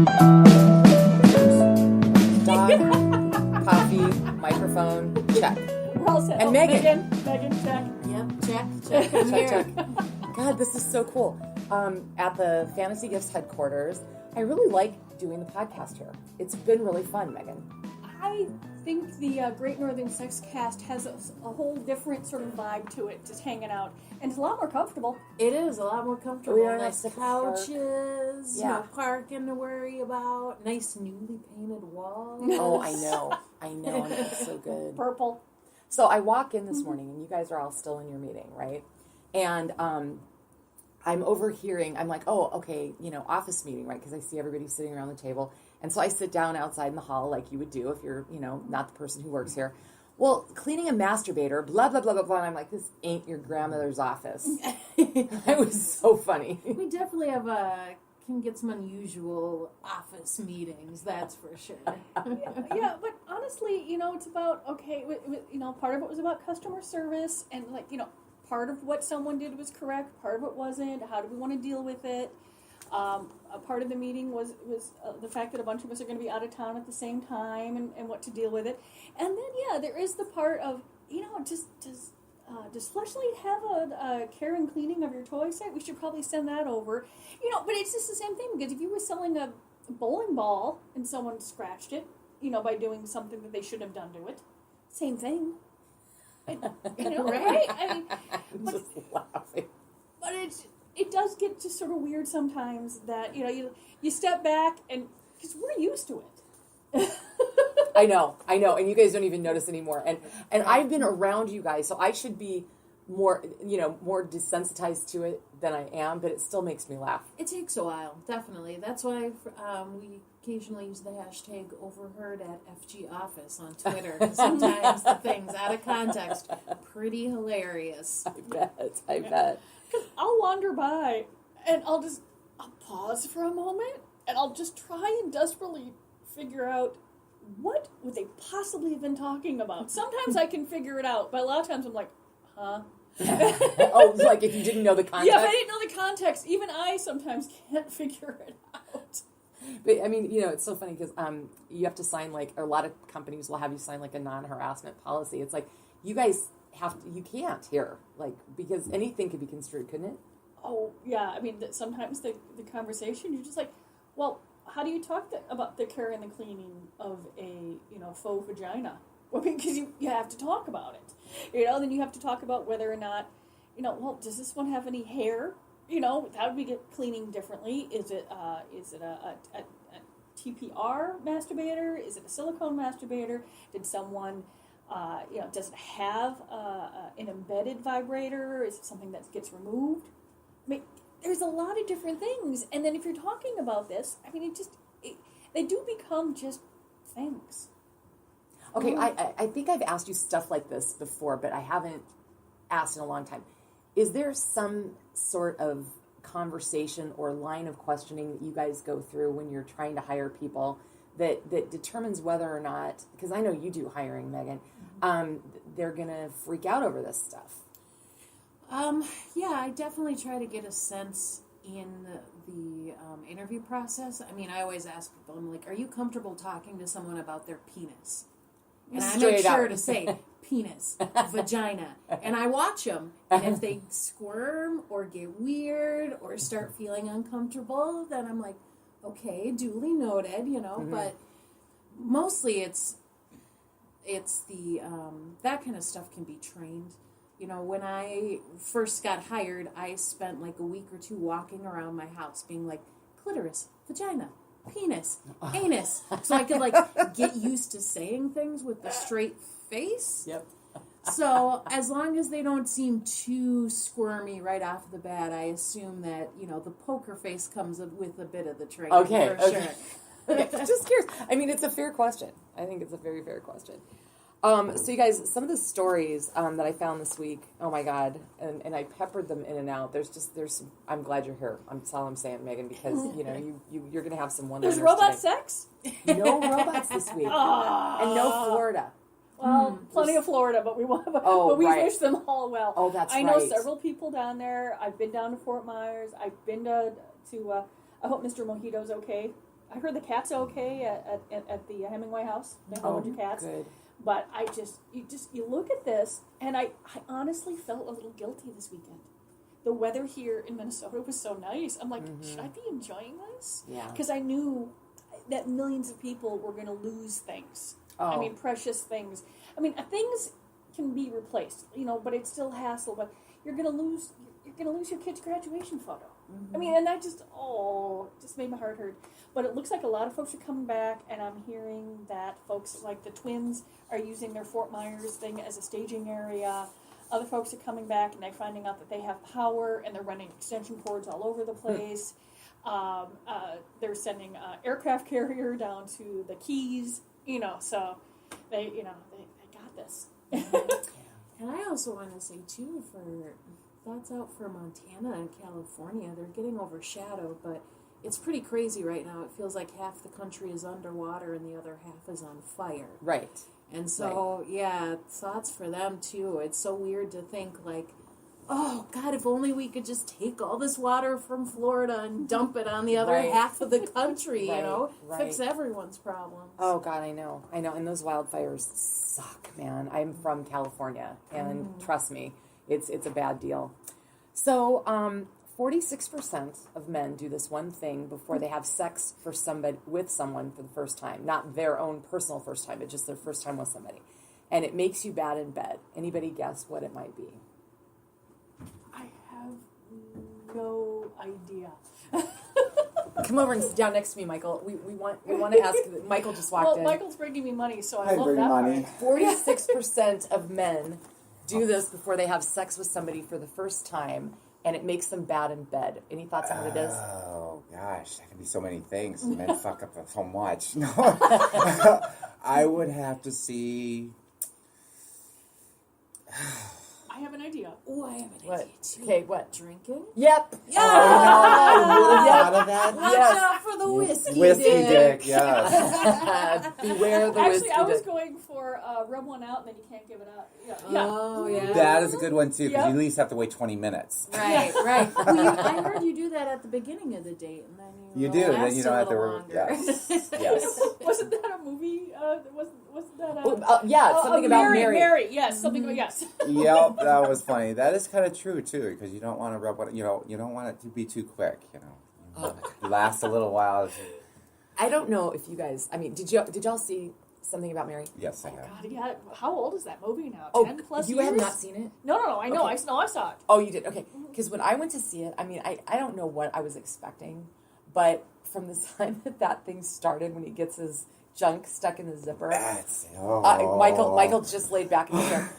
Dog, coffee, microphone, check. We're all set. And Megan, check. Yep, check. check. God, this is so cool. At the Fantasy Gifts headquarters, I really like doing the podcast here. It's been really fun, Megan. I think the Great Northern Sexcast has a whole different sort of vibe to it, just hanging out. And it's a lot more comfortable. It is a lot more comfortable. We are nice nice to couches, Yeah. no parking to worry about, nice newly painted walls. Oh, I know. And it's so good. Purple. So I walk in this morning, and you guys are all still in your meeting, right? And I'm overhearing, I'm like, oh, okay, office meeting, right? Because I see everybody sitting around the table. And so I sit down outside in the hall like you would do if you're, not the person who works here. Well, cleaning a masturbator, blah, blah, blah, blah, blah. And I'm like, this ain't your grandmother's office. It was so funny. We definitely can get some unusual office meetings, that's for sure. Yeah, but honestly, it's about, part of it was about customer service and, part of what someone did was correct, part of it wasn't. How do we want to deal with it? A part of the meeting was the fact that a bunch of us are going to be out of town at the same time and what to deal with it. And then, there is the part of, does Fleshlight have a care and cleaning of your toy set? We should probably send that over. But it's just the same thing, because if you were selling a bowling ball and someone scratched it, by doing something that they shouldn't have done to it, same thing. Right? I mean, I'm just laughing. But it does get just sort of weird sometimes that, you step back and, because we're used to it. I know, and you guys don't even notice anymore. And I've been around you guys, so I should be more, more desensitized to it than I am, but it still makes me laugh. It takes a while, definitely. That's why we occasionally use the hashtag overheard at FG office on Twitter. Sometimes the things out of context, pretty hilarious. I bet. Because I'll wander by and I'll pause for a moment and I'll just try and desperately figure out what would they possibly have been talking about. Sometimes I can figure it out, but a lot of times I'm like, huh? Oh, like if you didn't know the context? Yeah, if I didn't know the context, even I sometimes can't figure it out. But, I mean, it's so funny because you have to sign, a lot of companies will have you sign, a non-harassment policy. It's like, you guys you can't here, because anything could be construed, couldn't it? Oh, yeah. I mean, sometimes the conversation, you're just like, well, how do you talk about the care and the cleaning of a, faux vagina? Well, because you have to talk about it. Then you have to talk about whether or not, well, does this one have any hair? How do we get cleaning differently? Is it a TPR masturbator? Is it a silicone masturbator? Did someone, does it have an embedded vibrator? Is it something that gets removed? I mean, there's a lot of different things. And then if you're talking about this, I mean, they do become just things. Okay, I think I've asked you stuff like this before, but I haven't asked in a long time. Is there some sort of conversation or line of questioning that you guys go through when you're trying to hire people that determines whether or not, because I know you do hiring, Megan, they're going to freak out over this stuff? Yeah, I definitely try to get a sense in the interview process. I mean, I always ask people, I'm like, are you comfortable talking to someone about their penis? And I make sure to say penis, vagina. And I watch them. And if they squirm or get weird or start feeling uncomfortable, then I'm like, okay, duly noted, But mostly it's the, that kind of stuff can be trained. When I first got hired, I spent a week or two walking around my house being like, clitoris, vagina, penis, anus. So I could get used to saying things with a straight face. Yep. So as long as they don't seem too squirmy right off the bat, I assume that, the poker face comes with a bit of the training. Okay. For sure. Just curious. I mean, it's a fair question. I think it's a very fair question. So you guys, some of the stories that I found this week, oh my God, and I peppered them in and out. There's some, I'm glad you're here. That's all I'm saying, Megan, because, you're going to have some one-liners There's robot today. sex? No robots this week. And no Florida. Well, plenty of Florida, but we want, but we wish them all well. Oh, that's right. I know several people down there. I've been down to Fort Myers. I've been to I hope Mr. Mojito's okay. I heard the cats are okay at the Hemingway house. They have a bunch of cats. Good. But you look at this, and I honestly felt a little guilty this weekend. The weather here in Minnesota was so nice. I'm like, should I be enjoying this? Yeah. Because I knew that millions of people were going to lose things. Oh. I mean, precious things. I mean, things can be replaced, but it's still hassle. But you're going to lose your kid's graduation photo. I mean, and that just made my heart hurt. But it looks like a lot of folks are coming back, and I'm hearing that folks like the twins are using their Fort Myers thing as a staging area. Other folks are coming back, and they're finding out that they have power, and they're running extension cords all over the place. They're sending an aircraft carrier down to the Keys, so they got this. And I also want to say, too, for thoughts out for Montana and California, they're getting overshadowed, but it's pretty crazy right now. It feels like half the country is underwater and the other half is on fire. Right. And so, yeah, thoughts for them, too. It's so weird to think, like, oh, God, if only we could just take all this water from Florida and dump it on the other half of the country, fix everyone's problems. Oh, God, I know. And those wildfires suck, man. I'm from California, and trust me, it's a bad deal. So, 46% of men do this one thing before they have sex with someone for the first time. Not their own personal first time, but just their first time with somebody. And it makes you bad in bed. Anybody guess what it might be? I have no idea. Come over and sit down next to me, Michael. We want to ask. Michael just walked in. Well, Michael's bringing me money, so I I love bring that money. part. 46% of men do this before they have sex with somebody for the first time, and it makes them bad in bed. Any thoughts on what it is? Oh, gosh. That can be so many things. Men fuck up so much. No. I would have to see... I have an idea. Oh, I have an What? idea, too. Okay, what? Drinking? Yep. Oh, no, I would have thought of that. Watch Yes. out for the whiskey, Whiskey dick. dick, yes. Beware the Actually, whiskey I was dick. going for rub one out, and then you can't give it up. Yeah. Oh, yeah. That is a good one, too, because Yep. you at least have to wait 20 minutes. Right. Well, I heard you do that at the beginning of the date, and then You do, then last you a don't have to... little longer. Yes. Wasn't that a movie? Wasn't that a... Yeah, something about Mary. Mary, yes. Something about, yes. Yep, that was funny. That is kind of true, too, because you don't want to rub what... You don't want it to be too quick, Last a little while. I don't know if you guys. I mean, did y'all see Something About Mary? Yes, I have. God, yeah. How old is that movie now? Oh, 10 plus you years? have not seen it? No. I know. Okay. I saw it. Oh, you did? Okay. Because when I went to see it, I mean, I don't know what I was expecting, but from the time that thing started, when he gets his junk stuck in the zipper, Michael just laid back in the chair.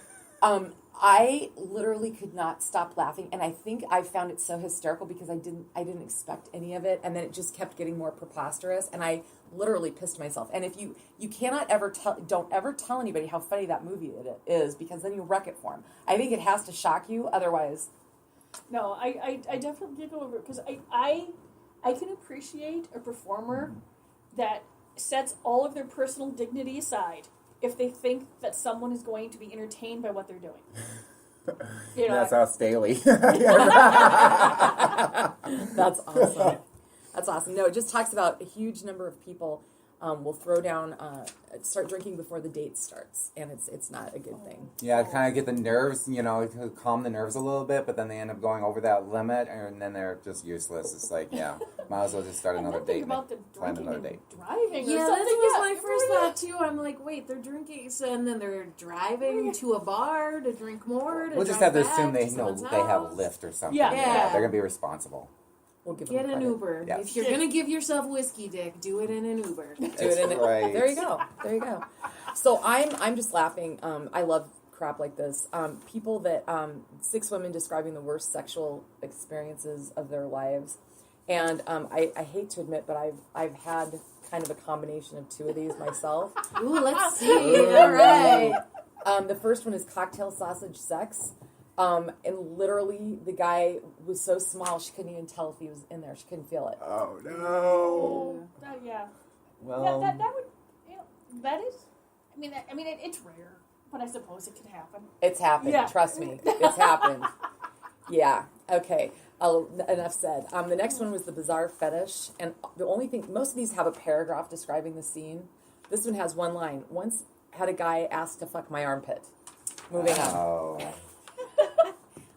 I literally could not stop laughing, and I think I found it so hysterical because I didn't expect any of it, and then it just kept getting more preposterous, and I literally pissed myself. And if you cannot don't ever tell anybody how funny that movie it is, because then you wreck it for them. I think it has to shock you, otherwise. No, I definitely giggle over it because I can appreciate a performer that sets all of their personal dignity aside if they think that someone is going to be entertained by what they're doing. That's us daily. That's awesome. That's awesome. No, it just talks about a huge number of people will throw down, start drinking before the date starts, and it's not a good thing. Yeah, kind of get the nerves, to calm the nerves a little bit, but then they end up going over that limit, and then they're just useless. It's like, might as well just start another date. About the Find drinking another and date. driving Yeah, or that something. was my first thought too. I'm like, wait, they're drinking, and then they're driving to a bar to drink more. We'll just have to drive assume back they to know someone's they have a house. lift or something. Yeah. They're gonna be responsible. We'll give Get them an credit. Uber. Yes. If you're gonna give yourself whiskey dick, do it in an Uber. Do it in it. Right. There you go. So I'm just laughing. I love crap like this. People that 6 women describing the worst sexual experiences of their lives, and I hate to admit, but I've had kind of a combination of 2 of these myself. Ooh, let's see. All right. The first one is cocktail sausage sex. And literally, the guy was so small she couldn't even tell if he was in there. She couldn't feel it. Oh no. Oh, yeah. Well, That would, that is, it's rare, but I suppose it could happen. It's happened. Yeah. Trust me. It's happened. Yeah. Okay. enough said. The next one was the bizarre fetish, and the only thing, most of these have a paragraph describing the scene. This one has one line. Once had a guy ask to fuck my armpit. Moving on. Oh.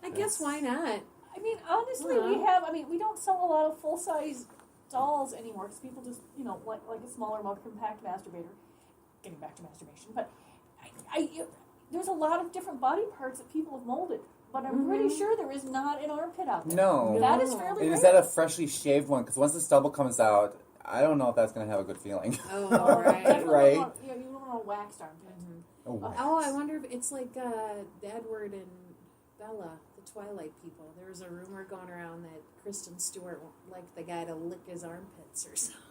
I guess why not? I mean, honestly, we don't sell a lot of full-size dolls anymore because people just, like a smaller, more compact masturbator. Getting back to masturbation, but there's a lot of different body parts that people have molded, but I'm pretty sure there is not an armpit out there. No. That is fairly Is rare. that a freshly shaved one? Because once the stubble comes out, I don't know if that's going to have a good feeling. Oh, Definitely Right. don't want, you don't want a waxed armpit. Oh, I wonder if it's like Edward and Bella, the Twilight people. There was a rumor going around that Kristen Stewart liked the guy to lick his armpits or something.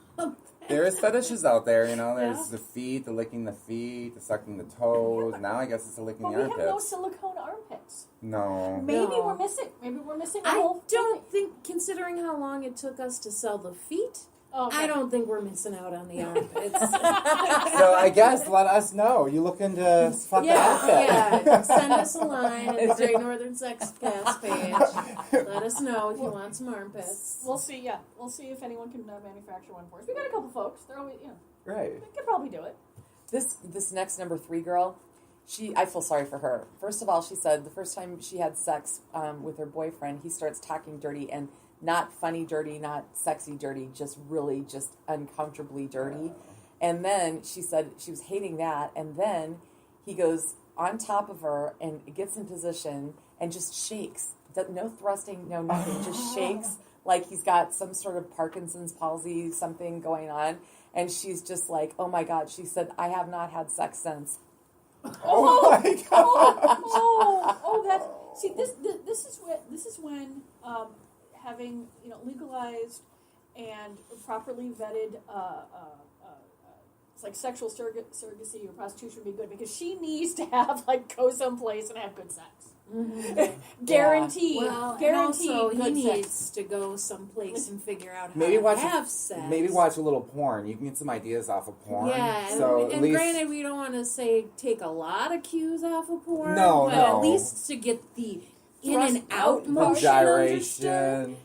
There is fetishes out there, There's Yeah. the feet, the licking the feet, the sucking the toes. Now I guess it's the licking But the we have no armpits. silicone armpits. No. Maybe No. we're missing. Maybe we're missing a I whole don't think, considering how long it took us to sell the feet, Oh, okay. I don't think we're missing out on the armpits. So I guess let us know. You looking to fuck the outfit? yeah. Send us a line at the Great Northern Sexcast page. Let us know if you want some armpits. We'll see. Yeah, we'll see if anyone can manufacture one for us. We got a couple folks. They're always, Right. they could probably do it. This next number 3 girl, I feel sorry for her. First of all, she said the first time she had sex with her boyfriend, he starts talking dirty, and not funny dirty, not sexy dirty, just really just uncomfortably dirty. And then she said she was hating that, and then he goes on top of her and gets in position and just shakes. No thrusting, no nothing, just shakes like he's got some sort of Parkinson's palsy, something going on. And she's just like, oh my God. She said, I have not had sex since. Oh my god. This is when having legalized and properly vetted it's like sexual surrogacy or prostitution would be good because she needs to have go someplace and have good sex. Guaranteed. Well, Guaranteed. and also he good needs sex. to go someplace and figure out how Maybe to watch have sex. Maybe watch a little porn. You can get some ideas off of porn. Yeah, So and at least granted, we don't want to say take a lot of cues off of porn. No, but no. at least to get the in Thrust and out out the motion understood. gyration.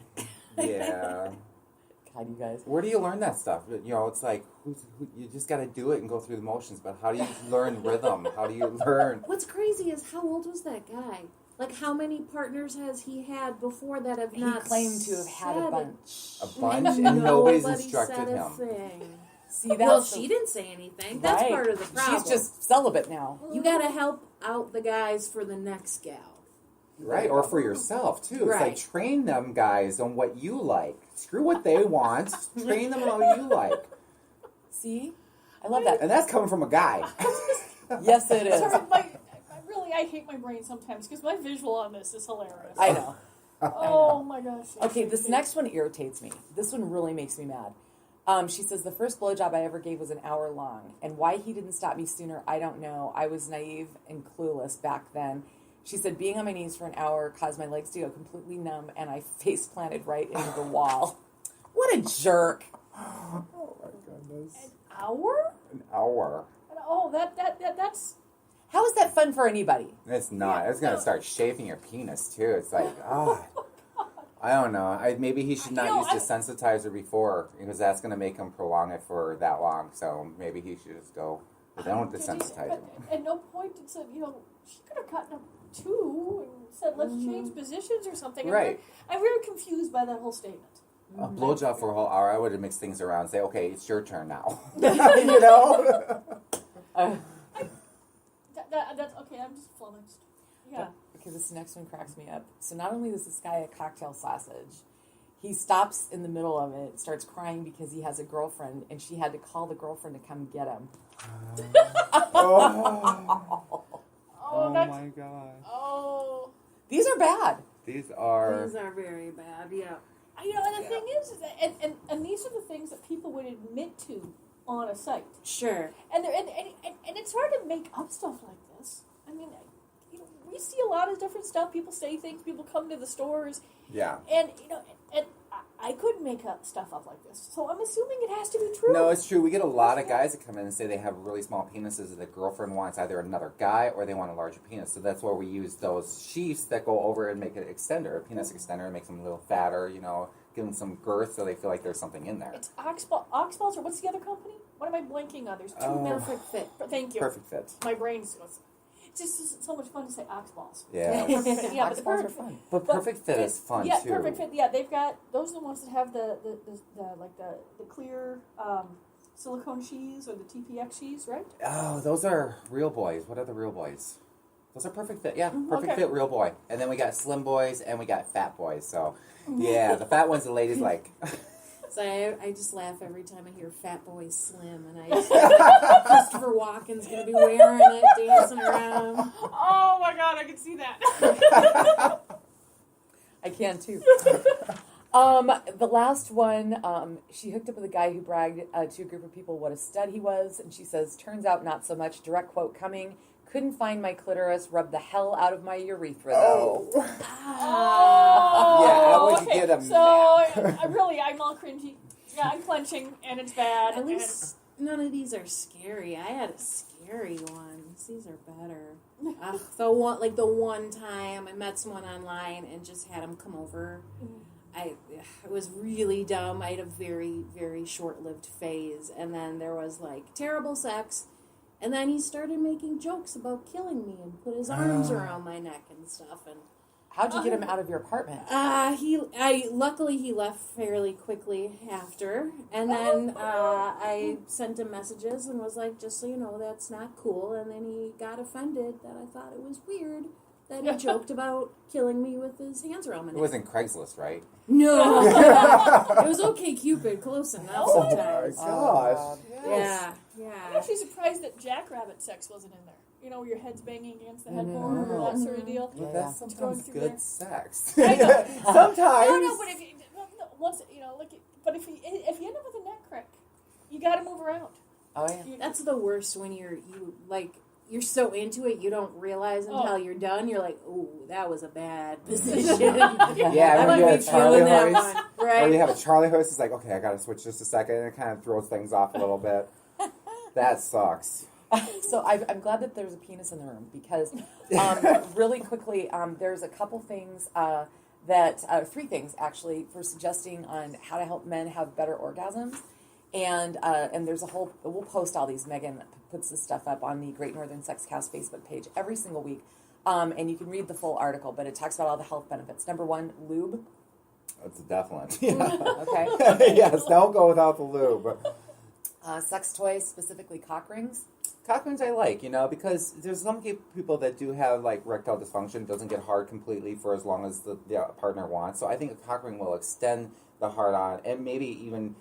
Yeah. God, you guys. Where do you learn that stuff? It's like you just got to do it and go through the motions. But how do you learn rhythm? How do you learn? What's crazy is how old was that guy? Like, how many partners has he had before that have He not claimed to have had a said bunch. A bunch, and nobody's nobody instructed said a him. thing. See, that's Well, the- she didn't say anything. That's right. part of the problem. She's just celibate now. You got to help out the guys for the next gal. Right, or for yourself, too. It's Right. like, train them guys on what you like. Screw what they want. Train them on what you like. See? I love that. And that's coming from a guy. Yes, it is. Sorry, I hate my brain sometimes because my visual on this is hilarious. I know. Oh my gosh. Okay, this next one irritates me. This one really makes me mad. She says, the first blowjob I ever gave was an hour long. And why he didn't stop me sooner, I don't know. I was naive and clueless back then. She said, being on my knees for an hour caused my legs to go completely numb, and I face planted right into the wall. What a jerk. Oh my goodness. An hour? An hour. Oh, that's. How is that fun for anybody? It's not. Yeah, It's going no. to start shaping your penis, too. It's like, I don't know. Maybe he should not use desensitizer before, because that's going to make him prolong it for that long. So maybe he should just go without desensitizer. But at no point it said, she could have gotten up 2 and said, let's change positions or something. Right. I'm very confused by that whole statement. A blowjob for a whole hour, I would have mixed things around and say, okay, it's your turn now. You know? That's okay. I'm just flummoxed. Yeah. Okay, this next one cracks me up. So not only is this guy a cocktail sausage, he stops in the middle of it, starts crying because he has a girlfriend, and she had to call the girlfriend to come get him. Oh that's, my god. Oh. These are bad. These are... These are very bad, yeah. And the thing is that, and these are the things that people would admit to on a site. Sure. And it's hard to make up stuff like this. I mean, we see a lot of different stuff. People say things. People come to the stores. Yeah. And I couldn't make up stuff up like this. So I'm assuming it has to be true. No, it's true. We get a lot of guys that come in and say they have really small penises, that the girlfriend wants either another guy or they want a larger penis. So that's why we use those sheaths that go over and make an extender, a penis extender, and makes them a little fatter, give them some girth so they feel like there's something in there. It's Oxballs, or what's the other company? What am I blanking on? There's two. Perfect fit. Thank you. Perfect fit. My brain's it's just so much fun to say Oxballs. Yeah. Yeah, but the Oxballs are perfect fun. But Perfect Fit is fun, yeah, too. Yeah, Perfect Fit. Yeah, they've got, those are the ones that have the clear silicone sheaths or the TPX sheaths, right? Oh, those are Real Boys. What are the Real Boys? Those are Perfect Fit. Yeah, Perfect Okay. Fit Real Boy. And then we got Slim Boys and we got Fat Boys. So, yeah, the fat ones the ladies like. So I just laugh every time I hear Fat Boy Slim, and I Christopher Walken's gonna be wearing it, dancing around. Oh my God, I can see that. I can too. The last one, she hooked up with a guy who bragged to a group of people what a stud he was, and she says, "Turns out not so much." Direct quote coming. "Couldn't find my clitoris. Rubbed the hell out of my urethra though." Oh, Yeah, I would okay. get a So I'm all cringy. Yeah, I'm clenching, and it's bad. At least none of these are scary. I had a scary one. These are better. The one time I met someone online and just had him come over. It was really dumb. I had a very, very short-lived phase, and then there was terrible sex, and then he started making jokes about killing me and put his arms around my neck and stuff. And How'd you get him out of your apartment? Luckily he left fairly quickly after, and then I sent him messages and was like, just so you know, that's not cool. And then he got offended that I thought it was weird that he joked about killing me with his hands around my neck. It wasn't Craigslist, right? No, it was okay, Cupid, close enough sometimes. Gosh. Yeah, I'm yeah. actually surprised that jackrabbit sex wasn't in there. Where your head's banging against the headboard or that sort of deal. But Yeah. that's Going sometimes through good there. sex. I know. Sometimes. No, but if you once but if you end up with a neck crack, you got to move around. Oh yeah. That's the worst when you're so into it, you don't realize until you're done. You're like, "Oh, that was a bad position." Yeah, I when might you be have a Charlie feeling that horse, one, right? or you have a Charlie horse, it's like, okay, I got to switch just a second, and it kind of throws things off a little bit. That sucks. So I'm glad that there's a penis in the room because really quickly, there's a couple things three things actually for suggesting on how to help men have better orgasms, and there's we'll post all these. Megan puts this stuff up on the Great Northern Sexcast Facebook page every single week, and you can read the full article, but it talks about all the health benefits. Number one, lube. That's definite. Yeah. Okay. Yes, don't go without the lube. Sex toys, specifically cock rings. Cock rings I like, because there's some people that do have erectile dysfunction, doesn't get hard completely for as long as the partner wants. So I think a cock ring will extend the hard on and maybe even,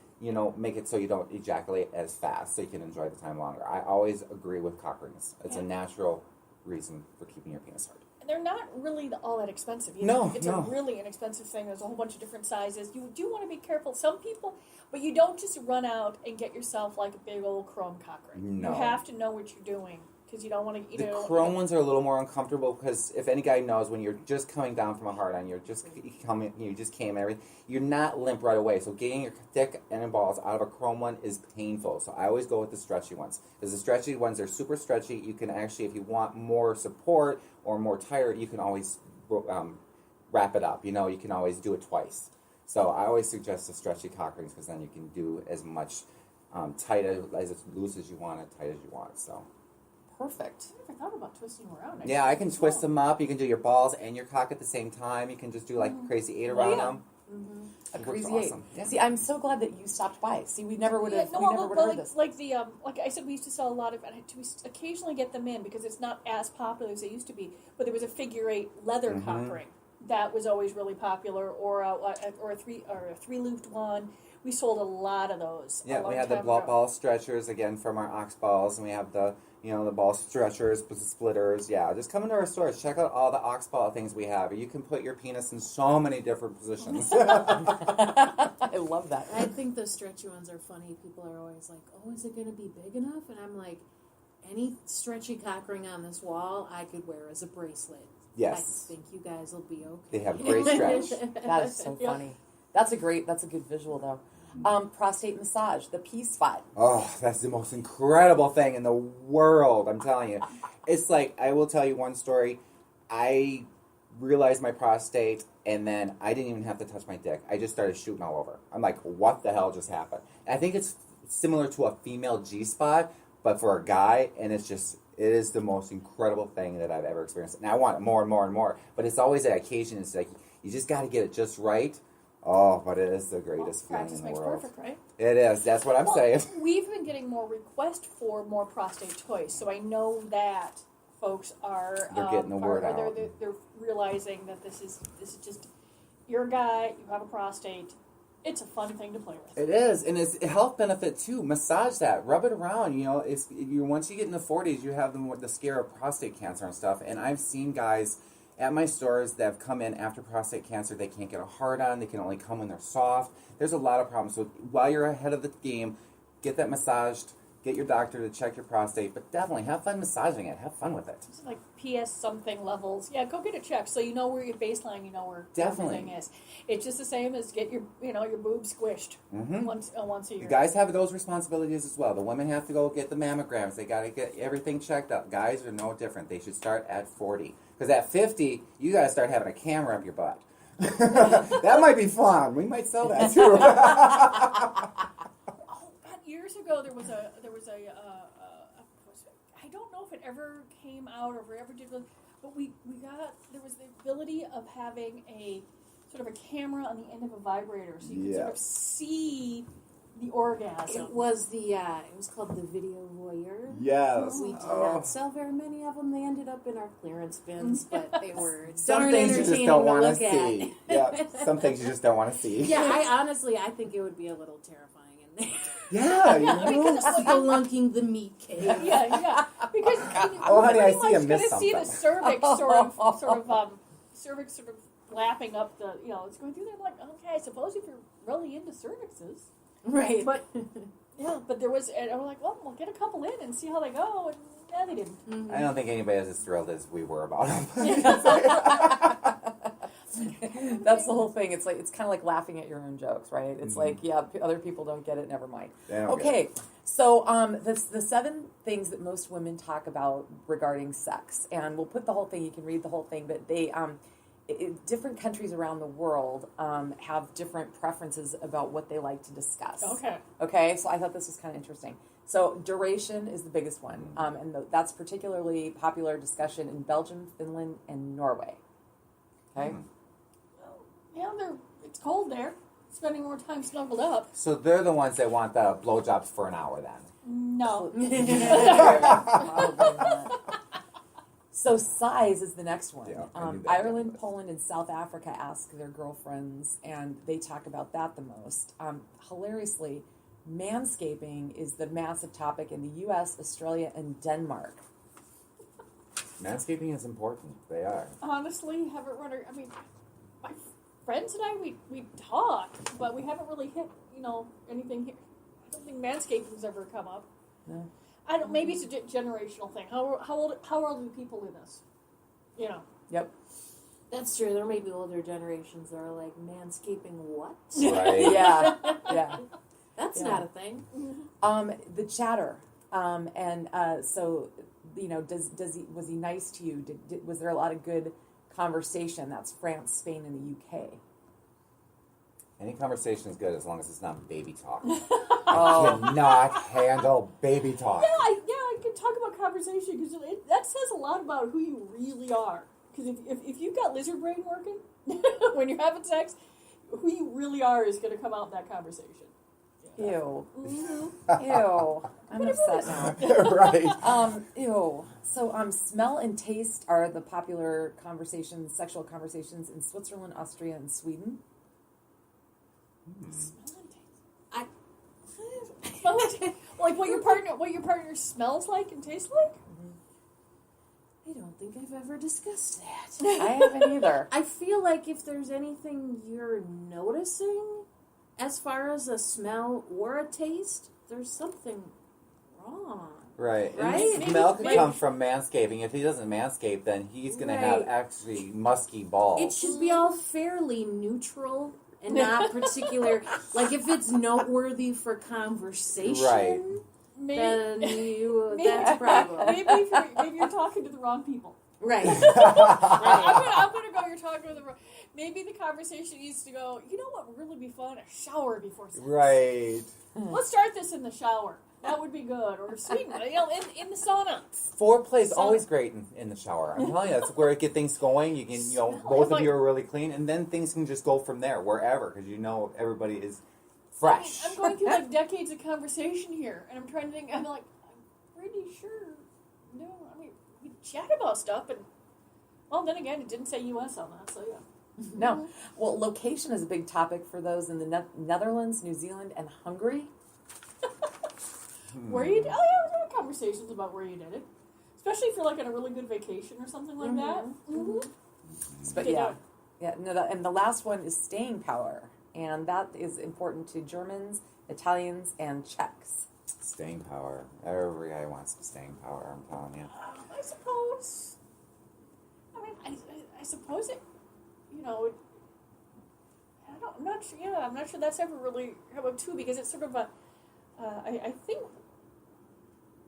make it so you don't ejaculate as fast so you can enjoy the time longer. I always agree with cock rings. It's a natural reason for keeping your penis hard. They're not really all that expensive. It's a really inexpensive thing. There's a whole bunch of different sizes. You do want to be careful. Some people, but you don't just run out and get yourself a big old chrome cock ring. No. You have to know what you're doing because you don't want to. The chrome ones are a little more uncomfortable because if any guy knows when you're just coming down from a hard on, you just came and everything, you're not limp right away. So getting your dick and balls out of a chrome one is painful. So I always go with the stretchy ones because the stretchy ones are super stretchy. You can actually, if you want more support or more tired, you can always wrap it up. You can always do it twice. So I always suggest the stretchy cock rings because then you can do as much tight as loose as you want and tight as you want. So. Perfect. I never thought about twisting them around. Yeah, I can twist them up. You can do your balls and your cock at the same time. You can just do a crazy 8 around them. A It works crazy eight. awesome. Yeah. See, I'm so glad that you stopped by. See, we never would have. heard this. Like I said, we used to sell a lot of. We occasionally get them in because it's not as popular as they used to be. But there was a figure 8 leather cock ring that was always really popular, or a three looped one. We sold a lot of those. Yeah, we have the ball stretchers again from our ox balls, and we have the ball stretchers, splitters. Yeah, just come into our stores. Check out all the ox ball things we have. You can put your penis in so many different positions. I love that. I think the stretchy ones are funny. People are always like, "Oh, is it going to be big enough?" And I'm like, any stretchy cock ring on this wall, I could wear as a bracelet. Yes. I think you guys will be okay. They have great stretch. That is so funny. That's a good visual though. Prostate massage, the P spot. Oh, that's the most incredible thing in the world. I'm telling you. It's like, I will tell you one story. I realized my prostate, and then I didn't even have to touch my dick. I just started shooting all over. I'm like, what the hell just happened? I think it's similar to a female G-spot, but for a guy, and it is the most incredible thing that I've ever experienced. And I want it more and more and more, but it's always that occasion. It's like, you just got to get it just right. Oh, but it is the greatest feeling Practice in the makes world. perfect, right? It is. That's what I'm saying. We've been getting more requests for more prostate toys, so I know that folks are They're getting the word out. They're realizing that this is just, you're a guy, you have a prostate. It's a fun thing to play with. It is, and it's a health benefit too. Massage that, rub it around. You know, once you get in the 40s, you have the scare of prostate cancer and stuff. And I've seen guys at my stores that have come in after prostate cancer. They can't get a hard on. They can only come when they're soft. There's a lot of problems. So while you're ahead of the game, get that massaged. Get your doctor to check your prostate, but definitely have fun massaging it. Have fun with it. It's like PS something levels. Yeah, go get it checked so you know where your baseline, you know where Definitely. everything is. It's just the same as get your your boobs squished once a year. You guys have those responsibilities as well. The women have to go get the mammograms. They got to get everything checked up. Guys are no different. They should start at 40. Because at 50, you got to start having a camera up your butt. That might be fun. We might sell that too. Years ago, there was a I don't know if it ever came out or if it ever did, but there was the ability of having a sort of a camera on the end of a vibrator, so you could sort of see the orgasm. It was called the Video Voyeur. Yes. We did not sell very many of them. They ended up in our clearance bins, but they were Some darn things you just entertaining don't to want to look at. see. Yeah, some things you just don't want to see. Yeah, I think it would be a little terrifying in there. Yeah, you I mean, know. because it's Spelunking the meat cave. yeah, because Oh, honey, I pretty see you much missed gonna see the something. cervix sort of lapping up the it's going through there. I'm like, okay, I suppose if you're really into cervixes, Right. but but there was, and I was like, well, we'll get a couple in and see how they go, and they didn't. Mm-hmm. I don't think anybody is as thrilled as we were about them. That's the whole thing. It's like it's kind of like laughing at your own jokes, right? It's like, other people don't get it. Never mind. Okay, so the 7 things that most women talk about regarding sex, and we'll put the whole thing. You can read the whole thing, but they different countries around the world have different preferences about what they like to discuss. Okay. So I thought this was kind of interesting. So duration is the biggest one, and that's particularly popular discussion in Belgium, Finland, and Norway. Okay. Yeah, it's cold there. Spending more time snuggled up. So they're the ones that want the blowjobs for an hour then. No. Probably not. So size is the next one. Yeah, I knew that Ireland, was. Poland, and South Africa ask their girlfriends, and they talk about that the most. Hilariously, manscaping is the massive topic in the U.S., Australia, and Denmark. Manscaping is important. They are. Honestly, haven't run. I mean, my friends and I, we talk, but we haven't really hit anything here. I don't think manscaping's ever come up. No. I don't. Maybe it's a generational thing. How old are the people in this? Yep. That's true. There may be older generations that are like, manscaping what? Right. Yeah. That's not a thing. The chatter, so was he nice to you? Was there a lot of good conversation? That's France, Spain, and the UK. Any conversation is good as long as it's not baby talk. I cannot handle baby talk. I can talk about conversation because that says a lot about who you really are. Because if you've got lizard brain working when you're having sex, who you really are is going to come out in that conversation. Ew. Mm-hmm. Ew. I'm upset now. Right. Ew. So, smell and taste are the popular sexual conversations in Switzerland, Austria, and Sweden. Smell and taste. Like what your partner smells like and tastes like? I don't think I've ever discussed that. I haven't either. I feel like if there's anything you're noticing as far as a smell or a taste, there's something wrong. Right. Right? And smell could come from manscaping. If he doesn't manscape, then he's going to have actually musky balls. It should be all fairly neutral and not particular. Like if it's noteworthy for conversation, Right. then Maybe- that's a problem. Maybe you're talking to the wrong people. Right. I'm gonna go. You're talking to the wrong. Maybe the conversation needs to go. You know what would really be fun? A shower before sex. Right. Let's start this in the shower. That would be good. Or sweet, in the sauna. Foreplay is So- always great in the shower. I'm telling you, that's where it get things going. You can, both of you are really clean, and then things can just go from there, wherever, because everybody is fresh. I'm going through like decades of conversation here, and I'm trying to think. I'm pretty sure. No, I mean, we chat about stuff, and well, then again, it didn't say U.S. on that, so yeah. No. Well, location is a big topic for those in the Netherlands, New Zealand, and Hungary. Where you? Oh yeah, we're having conversations about where you did it, especially if you're like on a really good vacation or something like that. Mm-hmm. But and the last one is staying power, and that is important to Germans, Italians, and Czechs. Staying power. Every guy wants some staying power, I'm telling you. I suppose. I mean, I suppose it. I'm not sure. Yeah, I'm not sure that's ever really come up too, because it's sort of a. I think.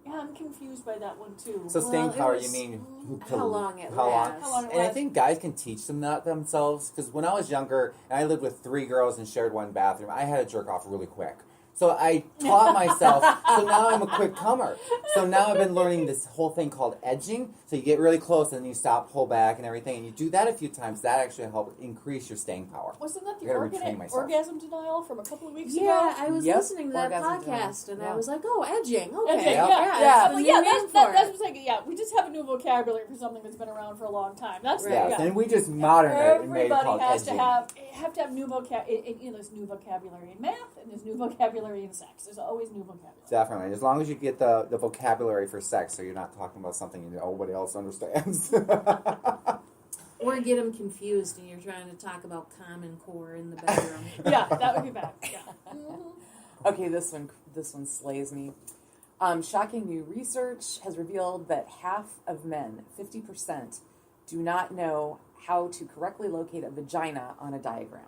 Yeah, I'm confused by that one too. So staying it power, was you mean how long it how long? lasts. How long it And I lasts. think guys can teach them that themselves, because when I was younger and I lived with 3 girls and shared one bathroom, I had to jerk off really quick. So I taught myself, so now I'm a quick comer. So now I've been learning this whole thing called edging. So you get really close and then you stop, pull back and everything. And you do that a few times. That actually helps increase your staying power. Wasn't that the I gotta retrain myself. orgasm denial from a couple of weeks Yeah, ago? I was Yep. listening to that Orgasm podcast, denial. and Yeah. I was like, "Oh, edging, okay, Okay, Yeah. yeah. that's But the yeah, new name that's for it." what's like. Yeah, we just have a new vocabulary for something that's been around for a long time. That's Right. Yes, yeah. and we just modern it and made it Everybody called has edging. to have new vocabulary. There's new vocabulary in math, and there's new vocabulary in sex. There's always new vocabulary. Definitely, as long as you get the vocabulary for sex, so you're not talking about something nobody else understands. Or get them confused, and you're trying to talk about Common Core in the bedroom. Yeah, that would be bad. Yeah. Mm-hmm. Okay, this one slays me. Shocking new research has revealed that half of men, 50%, do not know how to correctly locate a vagina on a diagram.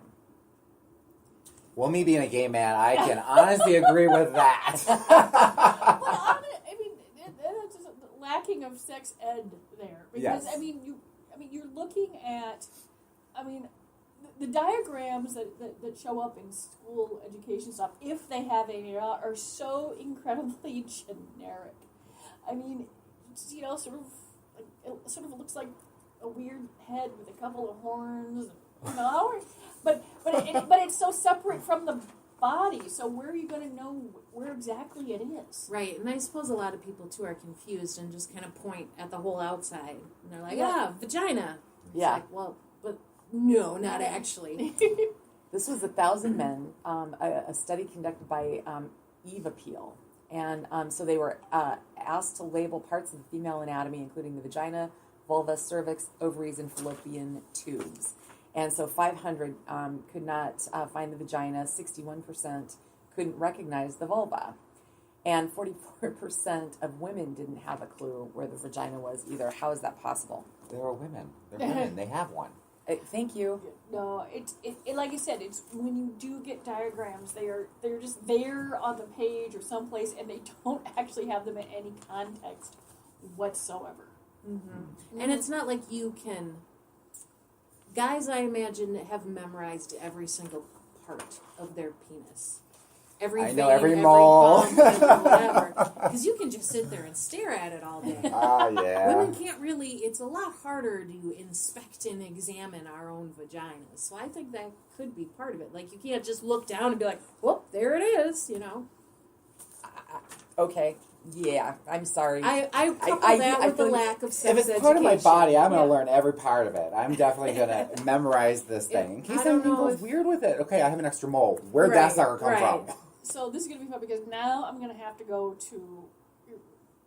Well, me being a gay man, I can honestly agree with that. Well, I mean, that's just a lacking of sex ed there, because Yes. you're looking at, the diagrams that show up in school education stuff, if they have AR, are so incredibly generic. I mean, sort of looks like a weird head with a couple of horns, but it's so separate from the body. So where are you going to know where exactly it is? Right, and I suppose a lot of people, too, are confused and just kind of point at the whole outside. And they're like, vagina. It's Yeah. like, well, but no, not actually. This was 1,000 men, a study conducted by Eve Appeal. And so they were asked to label parts of the female anatomy, including the vagina, vulva, cervix, ovaries, and fallopian tubes. And so 500 could not find the vagina, 61% couldn't recognize the vulva. And 44% of women didn't have a clue where the vagina was either. How is that possible? They're women. They're women. They have one. Thank you. No, it like I said, it's when you do get diagrams, they're just there on the page or someplace, and they don't actually have them in any context whatsoever. Mm-hmm. And it's not like you can... Guys, I imagine, have memorized every single part of their penis. Every I vein, know every every mole. bump, every whatever. Because you can just sit there and stare at it all day. Ah, yeah. Women can't really, it's a lot harder to inspect and examine our own vaginas. So I think that could be part of it. Like, you can't just look down and be like, whoop, there it is, Okay. Yeah. I'm sorry. I couple I that with the feel like lack of If sex it's part of my education. body, I'm going to Yeah. learn every part of it. I'm definitely going to memorize this thing. In case I don't anything know goes if- weird with it. Okay, I have an extra mole. Where'd Right, that sucker come right. from? So this is going to be fun, because now I'm going to have to go to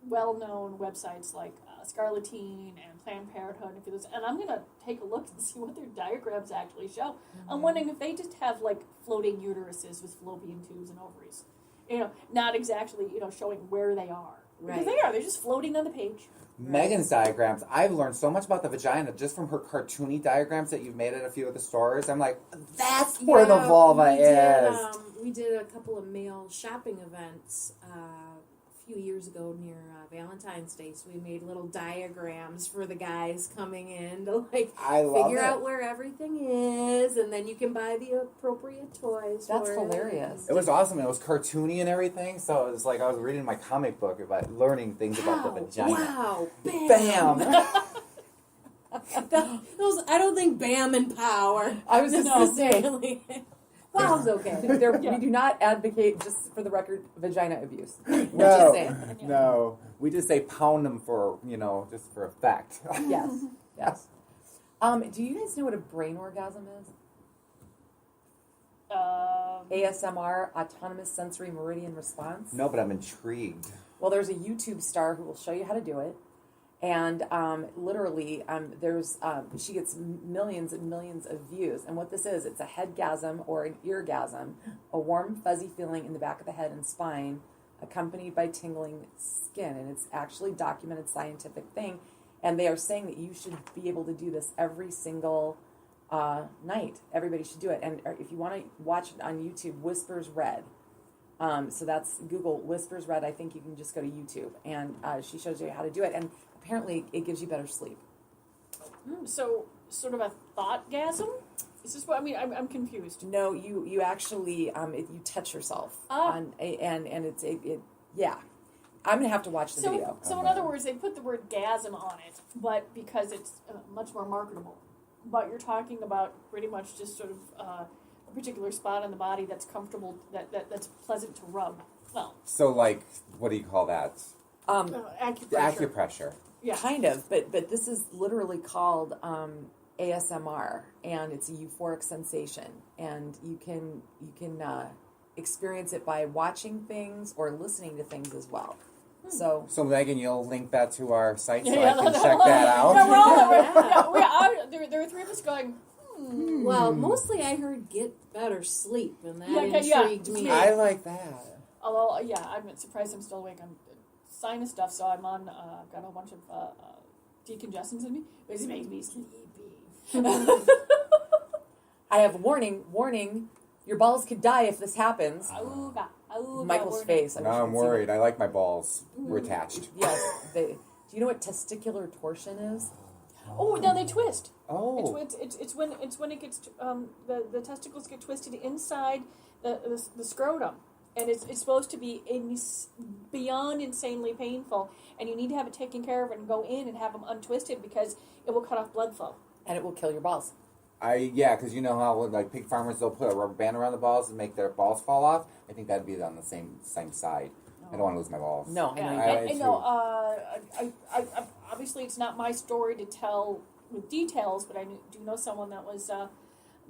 well-known websites like Scarleteen and Planned Parenthood, and I'm going to take a look and see what their diagrams actually show. I'm wondering if they just have like floating uteruses with fallopian tubes and ovaries, not exactly showing where they are. Because they're just floating on the page. Megan's diagrams. I've learned so much about the vagina just from her cartoony diagrams that you've made at a few of the stores. I'm like, that's where the vulva is. We did a couple of male shopping events a few years ago near Valentine's Day. So we made little diagrams for the guys coming in to figure out where everything is, and then you can buy the appropriate toys. That's hilarious. It was awesome. It was cartoony and everything, so it was like I was reading my comic book about learning things about the vagina. Wow! Bam! Those I don't think Bam and Power. I was just going to say. Wow's okay. We do not advocate, just for the record, vagina abuse. Just No, saying. no. We just say pound them for, just for effect. Yes, yes. Do you guys know what a brain orgasm is? ASMR, autonomous sensory meridian response. No, but I'm intrigued. Well, there's a YouTube star who will show you how to do it. And literally, she gets millions and millions of views. And what this is, it's a headgasm or an eargasm, a warm, fuzzy feeling in the back of the head and spine, accompanied by tingling skin. And it's actually documented scientific thing. And they are saying that you should be able to do this every single night. Everybody should do it. And if you want to watch it on YouTube, Whispers Red. So that's Google Whispers Red. I think you can just go to YouTube. And she shows you how to do it. And apparently it gives you better sleep. So, sort of a thoughtgasm? Is this what, I'm confused. No, you actually, you touch yourself. And it's, yeah. I'm going to have to watch the video. So in other words, they put the word gasm on it, but because it's much more marketable. But you're talking about pretty much just sort of a particular spot on the body that's comfortable, that's pleasant to rub. Well. So, what do you call that? Acupressure. Acupressure. Yeah. Kind of, but this is literally called ASMR, and it's a euphoric sensation, and you can experience it by watching things or listening to things as well. So Megan, you'll link that to our site so Yeah, I can check that out. There are three of us going, Well, mostly I heard get better sleep, and that Yeah, intrigued me. I like that. although, I'm surprised I'm still awake. I'm sinus stuff, so I'm on, got a whole bunch of decongestants in me. It makes me sleepy. I have warning, your balls could die if this happens. Michael's face. Now I'm worried. I like my balls. We're attached. Yes. Do you know what testicular torsion is? Oh, now they twist. Oh. It's when it gets the testicles get twisted inside the scrotum, and it's supposed to be beyond insanely painful, and you need to have it taken care of and go in and have them untwisted because it will cut off blood flow. And it will kill your balls. Because you know how with pig farmers they'll put a rubber band around the balls and make their balls fall off. I think that'd be on the same side. I don't want to lose my balls. No, I know you I don't. know. I obviously it's not my story to tell with details, but I do know someone that was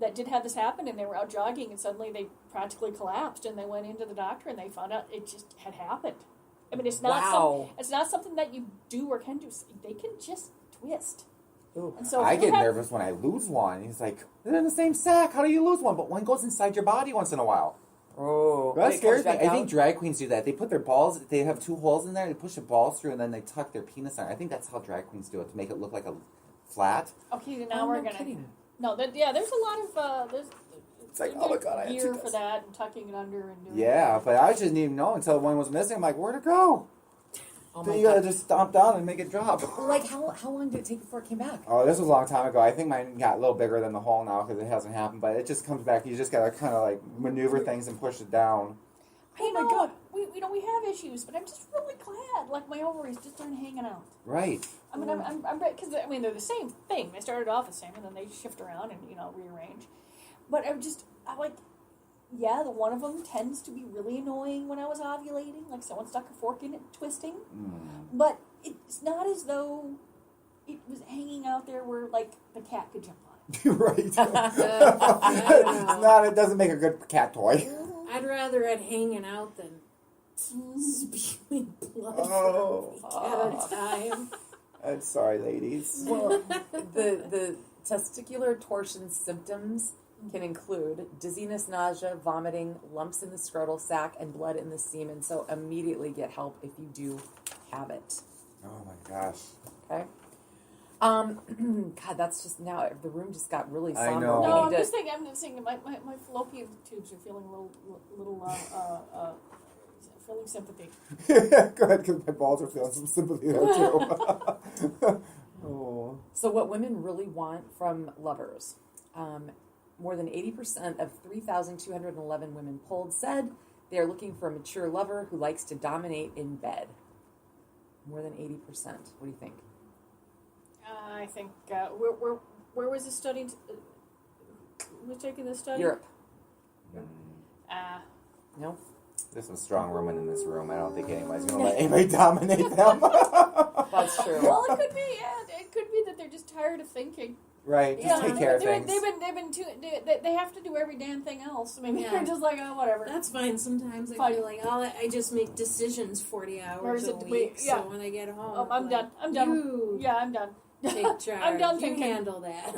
that did have this happen, and they were out jogging, and suddenly they practically collapsed, and they went into the doctor, and they found out it just had happened. I mean, it's not it's not something that you do or can do. They can just twist. Ooh. And so I get nervous when I lose one. He's like, they're in the same sack. How do you lose one? But one goes inside your body once in a while. Oh, That scares me. I think drag queens do that. They put their balls, they have two holes in there, they push the balls through, and then they tuck their penis in. I think that's how drag queens do it, to make it look like a flat. Okay, now we're gonna. Kidding. No, there's a lot of It's like, oh my God, I have gear to for that and tucking it under and doing. Yeah, but I just didn't even know until one was missing. I'm like, where'd it go? Oh Then my you gotta God. just stomp down and make it drop. Like, how long did it take before it came back? Oh, this was a long time ago. I think mine got a little bigger than the hole now because it hasn't happened, but it just comes back. You just gotta kind of maneuver things and push it down. Oh my God, we have issues, but I'm just really glad. Like my ovaries just aren't hanging out. Right. I mean, I'm because they're the same thing. They started off the same, and then they shift around and rearrange. But the one of them tends to be really annoying when I was ovulating, like someone stuck a fork in it, twisting. But it's not as though it was hanging out there where the cat could jump on it. Right. It doesn't make a good cat toy. I'd rather it hanging out than spewing blood at a time. I'm sorry, ladies. Well, the testicular torsion symptoms can include dizziness, nausea, vomiting, lumps in the scrotal sac, and blood in the semen. So immediately get help if you do have it. Oh my gosh. Okay. God, that's just now the room just got really I somber. know. We No, need I'm to- just thinking my fallopian tubes are feeling feeling sympathy. Go ahead, because my balls are feeling some sympathy there too. Oh. So, what women really want from lovers, more than 80% of 3,211 women polled said they are looking for a mature lover who likes to dominate in bed. More than 80%. What do you think? I think where was this study? Who was taking this study? Europe. No? There's some strong women in this room. I don't think anybody's going to let anybody dominate them. That's true. Well, it could be. Yeah, it could be that they're just tired of thinking. Right, just take care of things. They have to do every damn thing else. I mean, Yeah. they're just like, oh, whatever. That's fine. Sometimes I Fine. feel like I just make decisions 40 hours a week. yeah. So when I get home, Oh, I'm like, done. I'm done. You Yeah, I'm done. take charge. I'm done You thinking. handle that.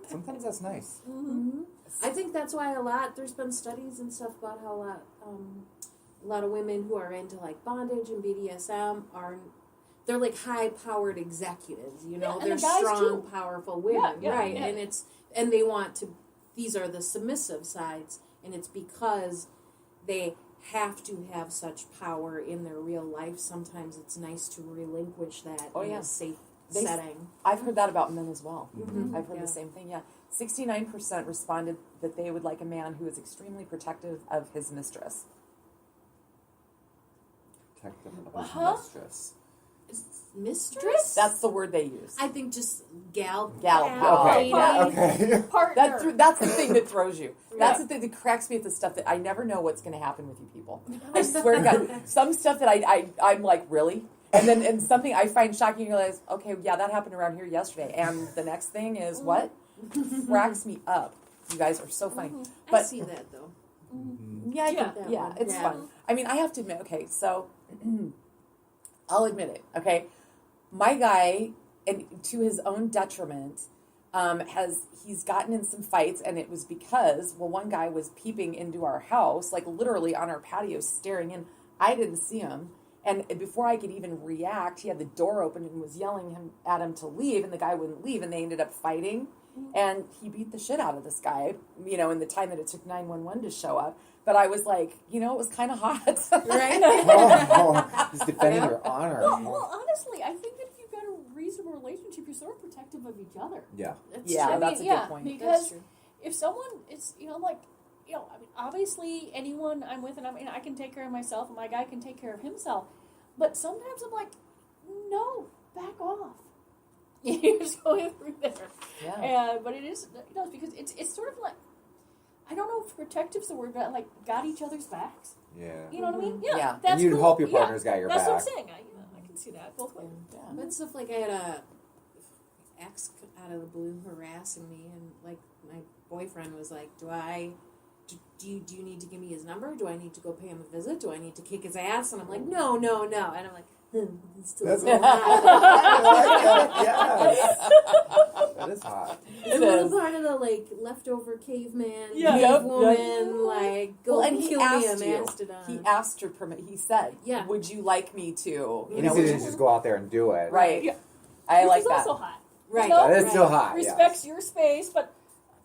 Sometimes that's nice. I think that's why there's been studies and stuff about how a lot of women who are into like bondage and BDSM they're like high-powered executives, you know, Yeah, and they're the guys strong, too. powerful women, Yeah, right? yeah. And they want to. These are the submissive sides, and it's because they have to have such power in their real life. Sometimes it's nice to relinquish that in yeah. a safe They- setting. I've heard that about men as well. Mhm. I've heard Yeah. the same thing, yeah. 69% responded that they would like a man who is extremely protective of his mistress. Protective of his Huh? mistress. Mistress? That's the word they use. I think just gal. Okay, Yeah. okay. Partner. That's the thing that throws you. That's Yeah. the thing that cracks me at the stuff that I never know what's going to happen with you people. I swear to God, some stuff that I'm like, really? And something I find shocking, you realize, okay, yeah, that happened around here yesterday. And the next thing is what? Cracks me up. You guys are so funny. I But see that though. yeah, That yeah, one. it's Yeah. fun. I mean, I have to admit, okay, so I'll admit it, okay? My guy, and to his own detriment, he's gotten in some fights, and it was because, well, one guy was peeping into our house, like literally on our patio, staring in. I didn't see him, and before I could even react, he had the door open and was yelling at him to leave, and the guy wouldn't leave, and they ended up fighting, and he beat the shit out of this guy, you know, in the time that it took 911 to show up. But I was like, you know, it was kind of hot. Right? Oh, he's defending your honor. Well, honestly, I think that if you've got a reasonable relationship, you're sort of protective of each other. Yeah. Yeah, I mean, that's a good point. That's Because true. if someone is, I mean, obviously anyone I'm with, and I can take care of myself, and my guy can take care of himself. But sometimes I'm like, no, back off. You're just going through there. Yeah. But it is, because it's sort of like, I don't know if protective's the word, but like got each other's backs. Yeah. You know what I mean? Yeah. Yeah. And That's you'd cool. hope your Yeah, partner's got your that's back. what I'm saying. I can see that both ways. Yeah. But stuff like I had a ex out of the blue harassing me, and like my boyfriend was like, "Do you need to give me his number? Do I need to go pay him a visit? Do I need to kick his ass?" And I'm like, "No, no, no." And I'm like, it's still That's so what hot. Yes. That is hot. It's a little part of the like leftover caveman, Yeah. cave Yep, woman, like go Well, and he kill me, asked a you. mastodon. He asked her permit. He said, Yeah. would you like me to? You At know, least he didn't just go out there and do it. right. Yeah. I Which like is that. also hot. Right. No, That is right. still hot. Respects your space, but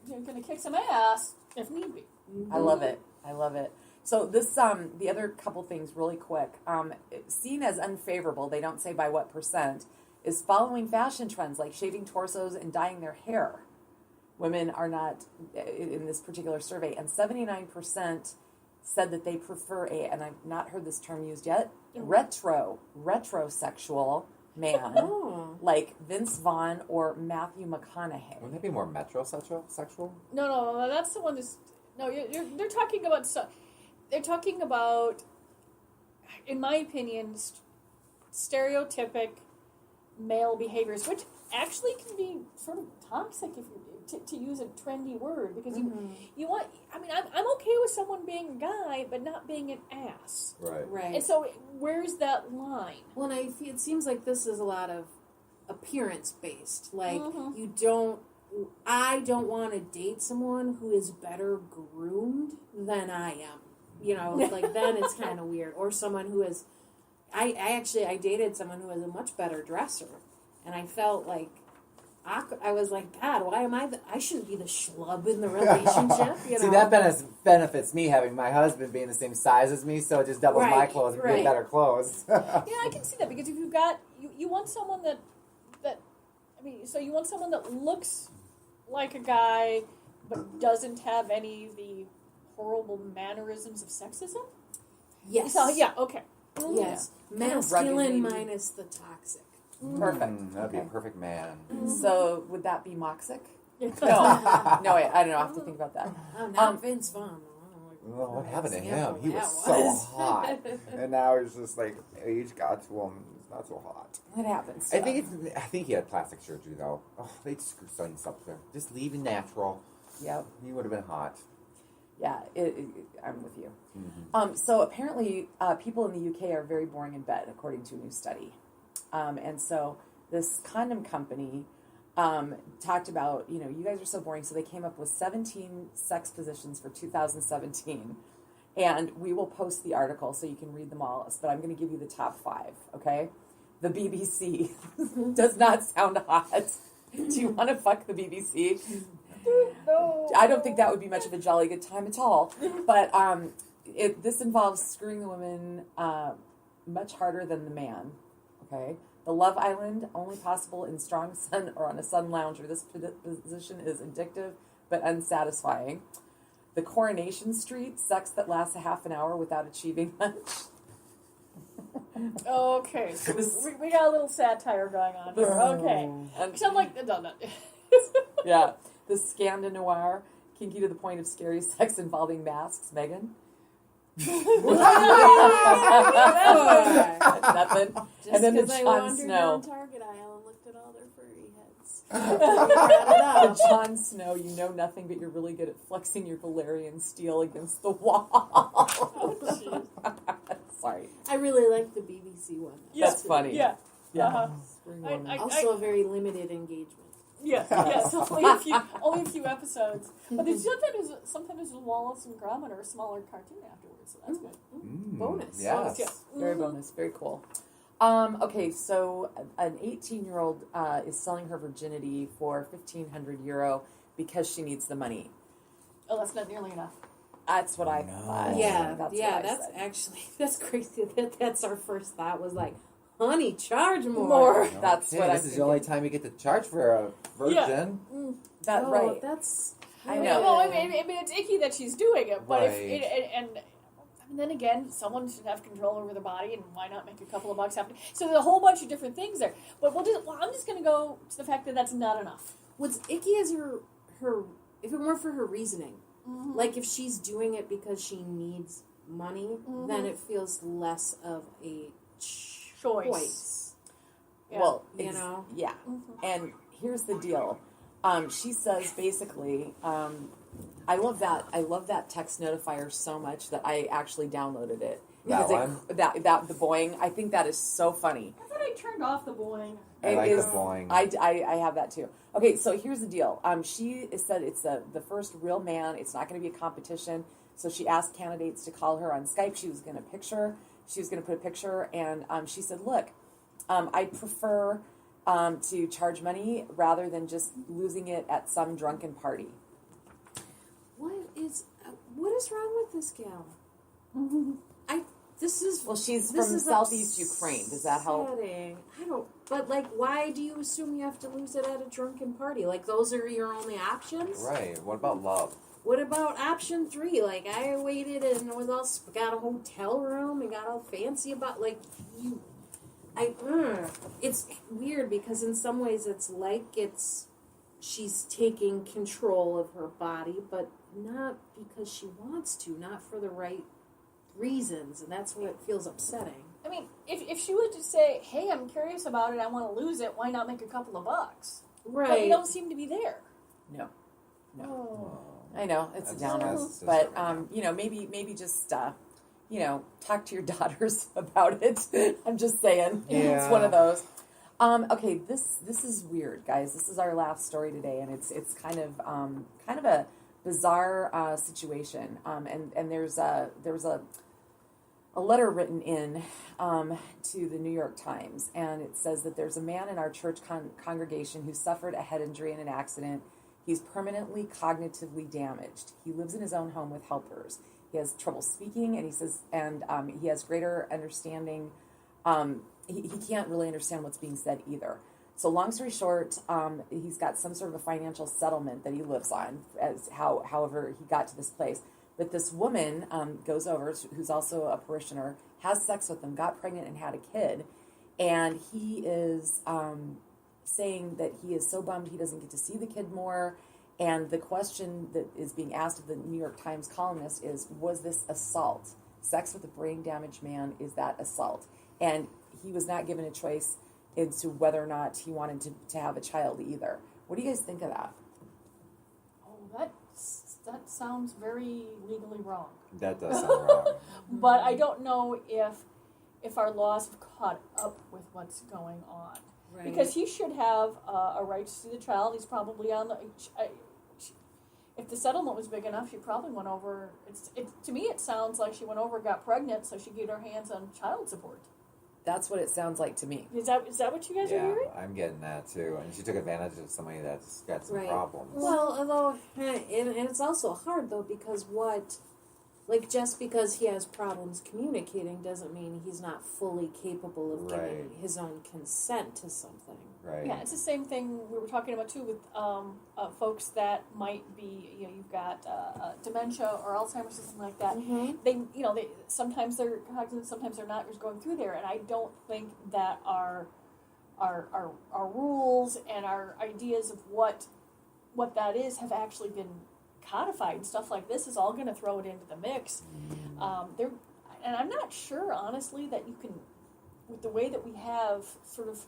you're going to kick some ass if need be. I love it. I love it. So this, the other couple things really quick. Seen as unfavorable, they don't say by what percent, is following fashion trends like shaving torsos and dyeing their hair. Women are not in this particular survey, and 79% said that they prefer and I've not heard this term used yet, retrosexual man, Oh. like Vince Vaughn or Matthew McConaughey. Wouldn't that be more metrosexual? No, that's the one that's... No, they're talking about... They're talking about, in my opinion, stereotypic male behaviors, which actually can be sort of toxic if you to use a trendy word, because you want. I mean, I'm okay with someone being a guy, but not being an ass. Right. Right. And so, where's that line? Well, and it seems like this is a lot of appearance based. Like Mhm. I don't want to date someone who is better groomed than I am. You know, like then it's kind of weird. Or someone who is I dated someone who was a much better dresser, and I felt like I was like, God, why am I shouldn't be the schlub in the relationship. You know? See, that benefits me having my husband being the same size as me, so it just doubles my clothes and get better clothes. Yeah, I can see that, because if you've got you want someone that so you want someone that looks like a guy but doesn't have any of the horrible mannerisms of sexism. Yes. So, yeah. Okay. Yes. Masculine minus the toxic. Perfect. That'd be a perfect man. So would that be moxic? Yeah. No, wait, I don't know. I have to think about that. Oh, not Vince Vaughn. Oh, what happened to him? He was That so was. hot, and now he's just like age got to him. He's not so hot. It happens. I think he had plastic surgery though. Oh, they'd screw things up there. Just leave it natural. Yep. He would have been hot. Yeah, I'm with you. Mm-hmm. So apparently, people in the UK are very boring in bed, according to a new study. And so this condom company talked about, you guys are so boring. So they came up with 17 sex positions for 2017. And we will post the article so you can read them all. But I'm going to give you the top 5, okay? The BBC does not sound hot. Do you want to fuck the BBC? No. I don't think that would be much of a jolly good time at all. But this involves screwing the woman much harder than the man. Okay, the Love Island, only possible in strong sun or on a sun lounger. This position is addictive but unsatisfying. The Coronation Street, sex that lasts a half an hour without achieving much. Okay, so we got a little satire going on here. Okay, because I'm like, no. Yeah, the Scandinoir, kinky to the point of scary sex involving masks. Megan. Nothing. Just And then the I Jon wandered Snow. down Target aisle and looked at all their furry heads. The Jon Snow, you know nothing, but you're really good at flexing your Valerian steel against the wall. Oh, Sorry. I really like the BBC one. That's funny. Yeah. Yeah. Uh-huh. Also a very limited engagement. Yes, only a few episodes. But sometimes there's Wallace and Gromit or a smaller cartoon afterwards, so that's good. Bonus. Yes. Yeah. Very bonus. Very cool. Okay, so an 18-year-old is selling her virginity for €1,500 because she needs the money. Oh, that's not nearly enough. That's what I thought. Yeah, That's that's crazy. That's our first thought was like, honey, charge more. More. That's Okay, what this is the only time you get to charge for a virgin. That Oh, right. that's. I know. Well, I mean, it's icky that she's doing it, but Right. and then again, someone should have control over their body, and why not make a couple of bucks after? So there's a whole bunch of different things there. But I'm just going to go to the fact that that's not enough. What's icky is her. If it weren't for her reasoning, like if she's doing it because she needs money, then it feels less of a choice. Yeah. Well, You know? yeah. And here's the deal. She says basically, I love that text notifier so much that I actually downloaded it. That Because one? That the boing. I think that is so funny. I thought I turned off the boing. I like the boing. I have that too. Okay, so here's the deal. She said it's the first real man. It's not going to be a competition. So she asked candidates to call her on Skype. She was going to put a picture, and she said, "Look, I prefer to charge money rather than just losing it at some drunken party." What is wrong with this gal? She's this from is Southeast Ukraine. Does that help? upsetting. I don't. But like, why do you assume you have to lose it at a drunken party? Like, those are your only options. Right. What about love? What about option 3? Like, I waited and got a hotel room and got all fancy about you. It's weird because in some ways it's like she's taking control of her body, but not because she wants to, not for the right reasons, and that's what feels upsetting. I mean, if she would just say, "Hey, I'm curious about it. I want to lose it. Why not make a couple of bucks?" Right. But we don't seem to be there. No. Oh. I know it's a That's downer, just but everything. maybe just talk to your daughters about it. I'm just saying, it's one of those. Okay, this is weird, guys. This is our last story today, and it's kind of a bizarre situation. And there was a a letter written in to the New York Times, and it says that there's a man in our church congregation who suffered a head injury in an accident. He's permanently cognitively damaged. He lives in his own home with helpers. He has trouble speaking, and he says, and he has greater understanding. He can't really understand what's being said either. So long story short, he's got some sort of a financial settlement that he lives on, however he got to this place. But this woman goes over, who's also a parishioner, has sex with him, got pregnant, and had a kid. And he is saying that he is so bummed he doesn't get to see the kid more. And the question that is being asked of the New York Times columnist is, was this assault? Sex with a brain-damaged man, is that assault? And he was not given a choice as to whether or not he wanted to have a child either. What do you guys think of that? Oh, that sounds very legally wrong. That does sound wrong. But I don't know if our laws have caught up with what's going on. Right. Because he should have a right to see the child. He's probably on the. If the settlement was big enough, she probably went over. To me, it sounds like she went over, got pregnant, so she get her hands on child support. That's what it sounds like to me. Is that what you guys are Yeah, hearing? I'm getting that too. And she took advantage of somebody that's got some Right. problems. Well, although, and it's also hard though, because just because he has problems communicating doesn't mean he's not fully capable of giving Right. his own consent to something. Right. Yeah, it's the same thing we were talking about too with folks that might be, you've got dementia or Alzheimer's or something like that. Mm-hmm. They sometimes they're cognizant, sometimes they're not. Just going through there, and I don't think that our rules and our ideas of what that is have actually been codified. And stuff like this is all going to throw it into the mix. And I'm not sure, honestly, that you can, with the way that we have sort of.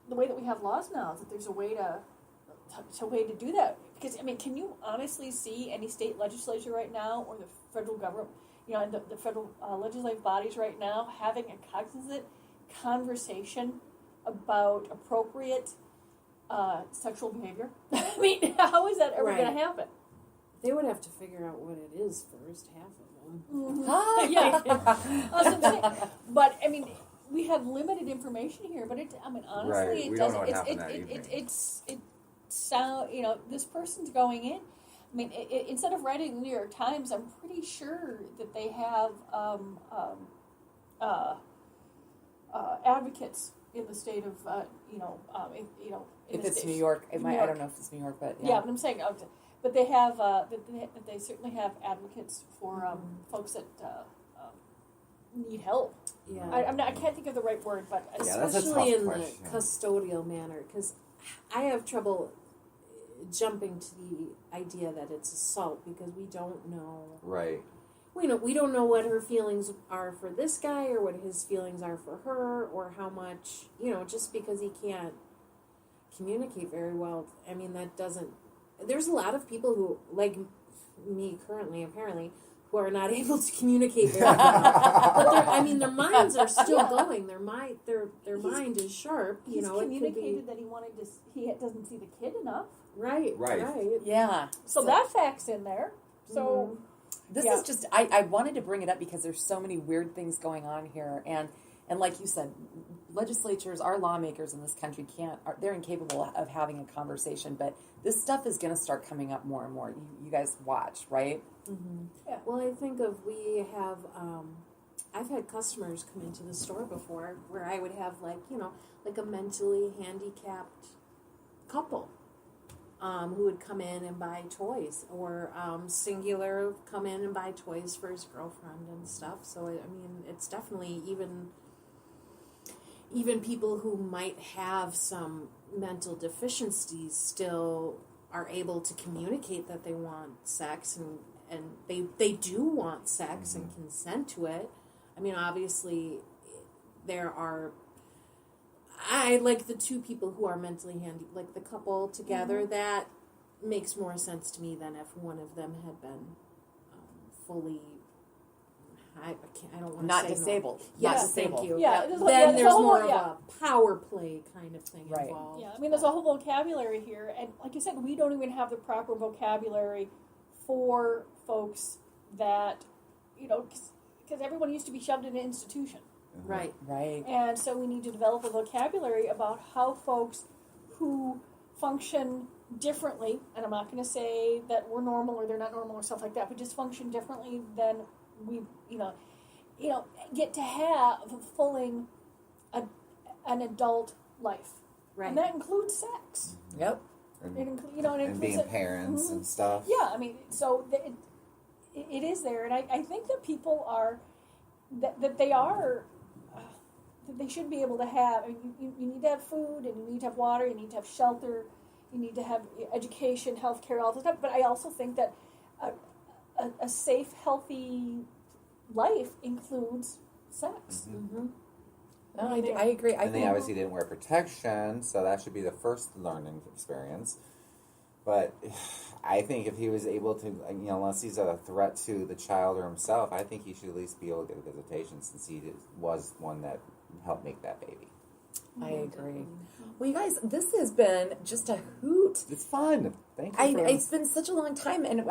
The way that we have laws now, that there's a way to do that. Because, I mean, can you honestly see any state legislature right now or the federal government, and the federal legislative bodies right now having a cognizant conversation about appropriate sexual behavior? I mean, how is that ever going to happen? They would have to figure out what it is first, half of them. Yeah. That's what I'm saying. But, I mean, we have limited information here, but honestly, Right. it We doesn't. don't know what happened that evening. This person's going in. I mean, instead of writing the New York Times, I'm pretty sure that they have advocates in the state of If it's New York, I don't know if it's New York, but yeah, but I'm saying, but they have they certainly have advocates for folks that need help. Yeah. I can't think of the right word, but Yeah, that's a especially tough in question. the custodial manner, because I have trouble jumping to the idea that it's assault because we don't know. Right. We don't know what her feelings are for this guy or what his feelings are for her or how much, just because he can't communicate very well. I mean, that doesn't. There's a lot of people who, like me currently, apparently, who are not able to communicate very well. But their minds are still going. Their mind is sharp. he's It could communicated be that he doesn't see the kid enough. right. yeah. So that fact's in there. So This is just, I wanted to bring it up because there's so many weird things going on here. And like you said, legislatures, our lawmakers in this country they're incapable of having a conversation. But this stuff is going to start coming up more and more. You guys watch, right? Mm-hmm. Yeah. Well, I think we have, I've had customers come into the store before where I would have like a mentally handicapped couple. Who would come in and buy toys, or singular come in and buy toys for his girlfriend and stuff. So I mean, it's definitely even people who might have some mental deficiencies still are able to communicate that they want sex and they do want sex and consent to it. I mean, obviously, there are. I like the two people who are mentally handy, like the couple together. Mm-hmm. That makes more sense to me than if one of them had been fully. I don't want to Not say disabled. No. Yes, Not disabled. thank you. Yeah, Then there's more of yeah. a power play kind of thing Right. involved. Yeah, I mean, there's a whole vocabulary here, and like you said, we don't even have the proper vocabulary for folks that because everyone used to be shoved in an institution. Right. Right. And so we need to develop a vocabulary about how folks who function differently, and I'm not going to say that we're normal or they're not normal or stuff like that, but just function differently than we, get to have fulfilling an adult life. Right. And that includes sex. Yep. It And, includes being it. parents Mhm. and stuff. Yeah, I mean, so it is there, and I think that people are that they are that they should be able to have. I mean, you need to have food, and you need to have water, you need to have shelter, you need to have education, healthcare, all this stuff. But I also think that a safe, healthy life includes sex. Mm-hmm. No, I agree. I And they think obviously didn't wear protection, so that should be the first learning experience. But I think if he was able to, unless he's a threat to the child or himself, I think he should at least be able to get a visitation since he was one that helped make that baby. I agree. Well, you guys, this has been just a hoot. It's fun. Thank you. It's been such a long time, and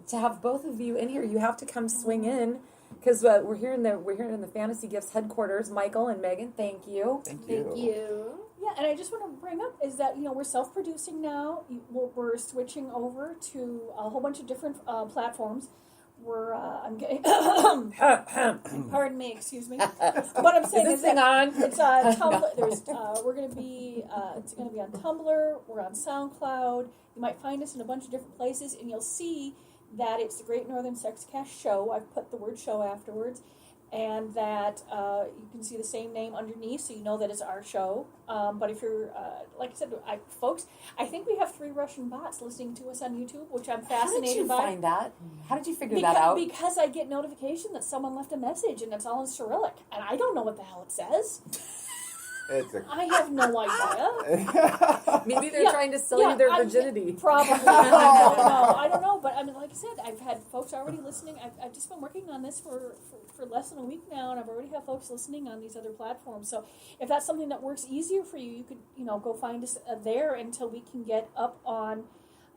to have both of you in here, you have to come swing in because we're here in the Fantasy Gifts headquarters. Michael and Megan, thank you. Thank you. Thank you. Yeah, and I just want to bring up is that we're self-producing now. We're switching over to a whole bunch of different platforms. I'm getting pardon me, excuse me. What I'm saying Is is this thing that on? it's Tumblr. There's we're going to be it's going to be on Tumblr. We're on SoundCloud. You might find us in a bunch of different places, and you'll see that it's the Great Northern Sexcast show. I've put the word show afterwards. And that you can see the same name underneath, so you know that it's our show. But if you're, like I said, folks, I think we have 3 Russian bots listening to us on YouTube, which I'm fascinated How did you by. find that? How did you figure that out? Because I get notification that someone left a message, and it's all in Cyrillic, and I don't know what the hell it says. I have no idea. Maybe they're trying to sell you their virginity. Probably. I don't know. But I mean, like I said, I've had folks already listening. I've just been working on this for less than a week now, and I've already had folks listening on these other platforms. So if that's something that works easier for you, you could go find us there until we can get up on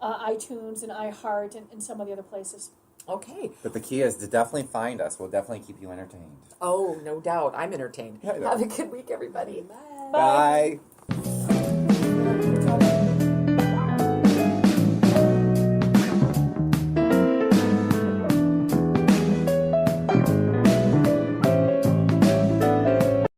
iTunes and iHeart and some of the other places. Okay. But the key is to definitely find us. We'll definitely keep you entertained. Oh, no doubt. I'm entertained. Yeah, I know. Have a good week, everybody. Bye. Bye.